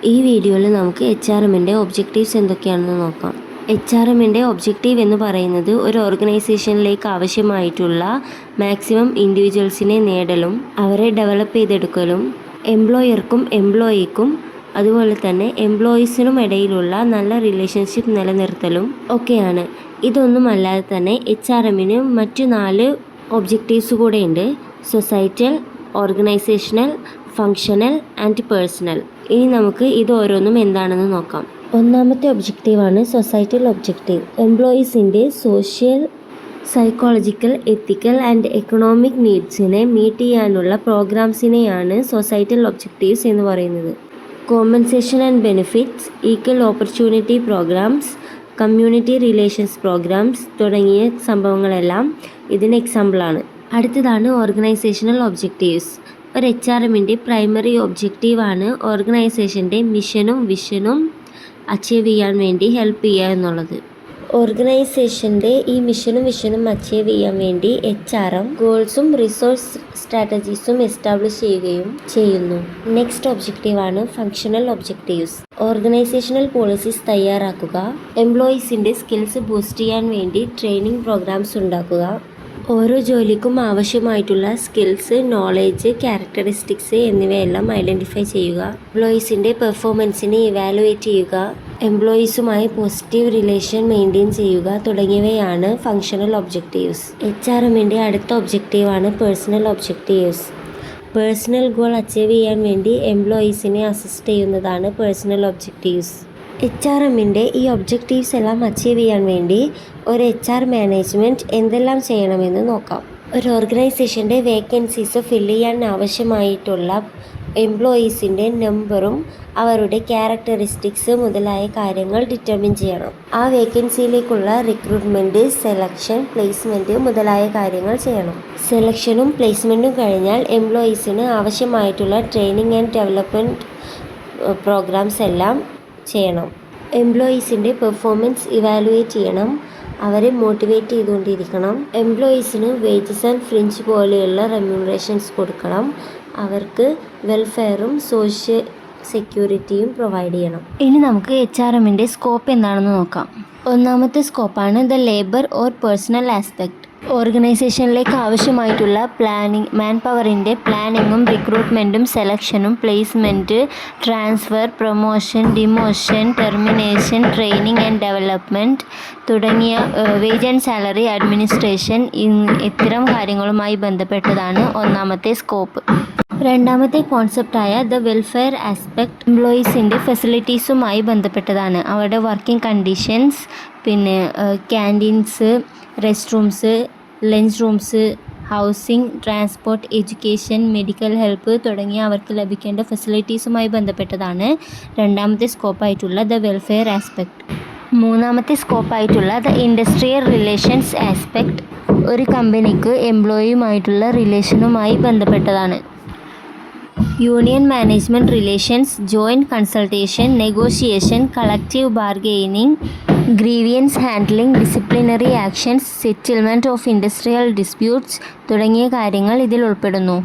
ഈ വീഡിയോയിൽ നമുക്ക് HRMൻ്റെ ഒബ്ജക്റ്റീവ്സ് എന്തൊക്കെയാണെന്ന് നോക്കാം. HRMൻ്റെ ഒബ്ജക്റ്റീവ് എന്ന് പറയുന്നത് ഒരു ഓർഗനൈസേഷനിലേക്ക് ആവശ്യമായിട്ടുള്ള മാക്സിമം ഇൻഡിവിജ്വൽസിനെ നേടലും അവരെ ഡെവലപ്പ് ചെയ്തെടുക്കലും എംപ്ലോയർക്കും എംപ്ലോയിക്കും അതുപോലെ തന്നെ എംപ്ലോയീസിനും ഇടയിലുള്ള നല്ല റിലേഷൻഷിപ്പ് നിലനിർത്തലും ഒക്കെയാണ്. ഇതൊന്നുമല്ലാതെ തന്നെ HRMന് മറ്റു 4 ഒബ്ജക്റ്റീവ്സ് കൂടെയുണ്ട്: societal, organisational, functional and personal. ഇനി നമുക്ക് ഇത് ഓരോന്നും എന്താണെന്ന് നോക്കാം. ഒന്നാമത്തെ ഒബ്ജക്റ്റീവാണ് സൊസൈറ്റൽ ഒബ്ജക്റ്റീവ്. എംപ്ലോയീസിൻ്റെ social, psychological, ethical and economic നീഡ്സിനെ മീറ്റ് ചെയ്യാനുള്ള പ്രോഗ്രാംസിനെയാണ് സൊസൈറ്റൽ ഒബ്ജക്റ്റീവ്സ് എന്ന് പറയുന്നത്. Compensation and benefits, equal opportunity programmes, community relations programmes തുടങ്ങിയ സംഭവങ്ങളെല്ലാം ഇതിന് എക്സാമ്പിളാണ്. അടുത്തതാണ് ഓർഗനൈസേഷണൽ ഒബ്ജക്റ്റീവ്സ്. ഒരു HRMൻ്റെ പ്രൈമറി ഒബ്ജക്റ്റീവാണ് ഓർഗനൈസേഷൻ്റെ മിഷനും വിഷനും അച്ചീവ് ചെയ്യാൻ വേണ്ടി ഹെൽപ്പ് ചെയ്യുക എന്നുള്ളത്. ഓർഗനൈസേഷൻ്റെ ഈ മിഷനും വിഷനും അച്ചീവ് ചെയ്യാൻ വേണ്ടി HRM ഗോൾസും റിസോഴ്സ് സ്ട്രാറ്റജീസും എസ്റ്റാബ്ലിഷ് ചെയ്യുന്നു. നെക്സ്റ്റ് ഒബ്ജക്റ്റീവാണ് ഫങ്ഷണൽ ഒബ്ജക്റ്റീവ്സ്. ഓർഗനൈസേഷണൽ പോളിസീസ് തയ്യാറാക്കുക, എംപ്ലോയീസിൻ്റെ സ്കിൽസ് ബൂസ്റ്റ് ചെയ്യാൻ വേണ്ടി ട്രെയിനിങ് പ്രോഗ്രാംസ് ഉണ്ടാക്കുക, ഓരോ ജോലിക്കും ആവശ്യമായിട്ടുള്ള സ്കിൽസ്, നോളേജ്, ക്യാരക്ടറിസ്റ്റിക്സ് എന്നിവയെല്ലാം ഐഡൻറ്റിഫൈ ചെയ്യുക, എംപ്ലോയീസിൻ്റെ പെർഫോമൻസിനെ ഇവാലുവേറ്റ് ചെയ്യുക, എംപ്ലോയീസുമായി പോസിറ്റീവ് റിലേഷൻ മെയിൻറ്റെയിൻ ചെയ്യുക തുടങ്ങിയവയാണ് ഫങ്ഷണൽ ഒബ്ജക്റ്റീവ്സ്. HRMൻ്റെ അടുത്ത ഒബ്ജക്റ്റീവാണ് personal objectives. Personal goal achieve ചെയ്യാൻ വേണ്ടി എംപ്ലോയീസിനെ അസിസ്റ്റ് ചെയ്യുന്നതാണ് പേഴ്സണൽ ഒബ്ജക്റ്റീവ്സ്. HRMൻ്റെ ഈ ഒബ്ജക്റ്റീവ്സ് എല്ലാം അച്ചീവ് ചെയ്യാൻ വേണ്ടി ഒരു HR മാനേജ്മെൻറ്റ് എന്തെല്ലാം ചെയ്യണമെന്ന് നോക്കാം. ഒരു ഓർഗനൈസേഷൻ്റെ വേക്കൻസീസ് ഫില്ല് ചെയ്യാൻ ആവശ്യമായിട്ടുള്ള എംപ്ലോയീസിൻ്റെ നമ്പറും അവരുടെ ക്യാരക്ടറിസ്റ്റിക്സ് മുതലായ കാര്യങ്ങൾ ഡിറ്റർമിൻ ചെയ്യണം. ആ വേക്കൻസിയിലേക്കുള്ള റിക്രൂട്ട്മെൻറ്റ്, സെലക്ഷൻ, പ്ലേസ്മെൻറ്റ് മുതലായ കാര്യങ്ങൾ ചെയ്യണം. സെലക്ഷനും പ്ലേസ്മെൻറ്റും കഴിഞ്ഞാൽ എംപ്ലോയീസിന് ആവശ്യമായിട്ടുള്ള ട്രെയിനിങ് ആൻഡ് ഡെവലപ്മെൻറ്റ് പ്രോഗ്രാംസ് എല്ലാം ചെയ്യണം. എംപ്ലോയീസിൻ്റെ പെർഫോമൻസ് ഇവാലുവേറ്റ് ചെയ്യണം, അവരെ മോട്ടിവേറ്റ് ചെയ്തുകൊണ്ടിരിക്കണം. എംപ്ലോയീസിന് വേജസ് ആൻഡ് ഫ്രിഞ്ച് പോലെയുള്ള റെമ്യൂണറേഷൻസ് കൊടുക്കണം. അവർക്ക് വെൽഫെയറും സോഷ്യൽ സെക്യൂരിറ്റിയും പ്രൊവൈഡ് ചെയ്യണം. ഇനി നമുക്ക് HRMൻ്റെ സ്കോപ്പ് എന്താണെന്ന് നോക്കാം. ഒന്നാമത്തെ സ്കോപ്പാണ് the labour or personal aspect. ഓർഗനൈസേഷനിലേക്ക് ആവശ്യമായിട്ടുള്ള പ്ലാനിങ്, മാൻ പവറിൻ്റെ പ്ലാനിങ്ങും റിക്രൂട്ട്മെൻറ്റും സെലക്ഷനും placement, transfer, promotion, demotion, termination, training and development തുടങ്ങിയ വേജ് ആൻഡ് സാലറി അഡ്മിനിസ്ട്രേഷൻ, ഇത്തരം കാര്യങ്ങളുമായി ബന്ധപ്പെട്ടതാണ് ഒന്നാമത്തെ സ്കോപ്പ്. രണ്ടാമത്തെ കോൺസെപ്റ്റായ ദ വെൽഫെയർ ആസ്പെക്ട് എംപ്ലോയീസിൻ്റെ ഫെസിലിറ്റീസുമായി ബന്ധപ്പെട്ടതാണ്. അവരുടെ വർക്കിംഗ് കണ്ടീഷൻസ്, പിന്നെ canteens, rest rooms, lunch rooms, housing, transport, education, medical help തുടങ്ങിയ അവർക്ക് ലഭിക്കേണ്ട ഫെസിലിറ്റീസുമായി ബന്ധപ്പെട്ടതാണ് രണ്ടാമത്തെ സ്കോപ്പായിട്ടുള്ള ദ വെൽഫെയർ ആസ്പെക്ട്. മൂന്നാമത്തെ സ്കോപ്പായിട്ടുള്ള ദ ഇൻഡസ്ട്രിയൽ റിലേഷൻസ് ആസ്പെക്ട് ഒരു കമ്പനിക്ക് എംപ്ലോയിയുമായിട്ടുള്ള റിലേഷനുമായി ബന്ധപ്പെട്ടതാണ്. Union management relations, joint consultation, negotiation, collective bargaining, grievance handling, disciplinary actions, settlement of industrial disputes തുടങ്ങിയ കാര്യങ്ങൾ ഇതിൽ ഉൾപ്പെടുന്നു.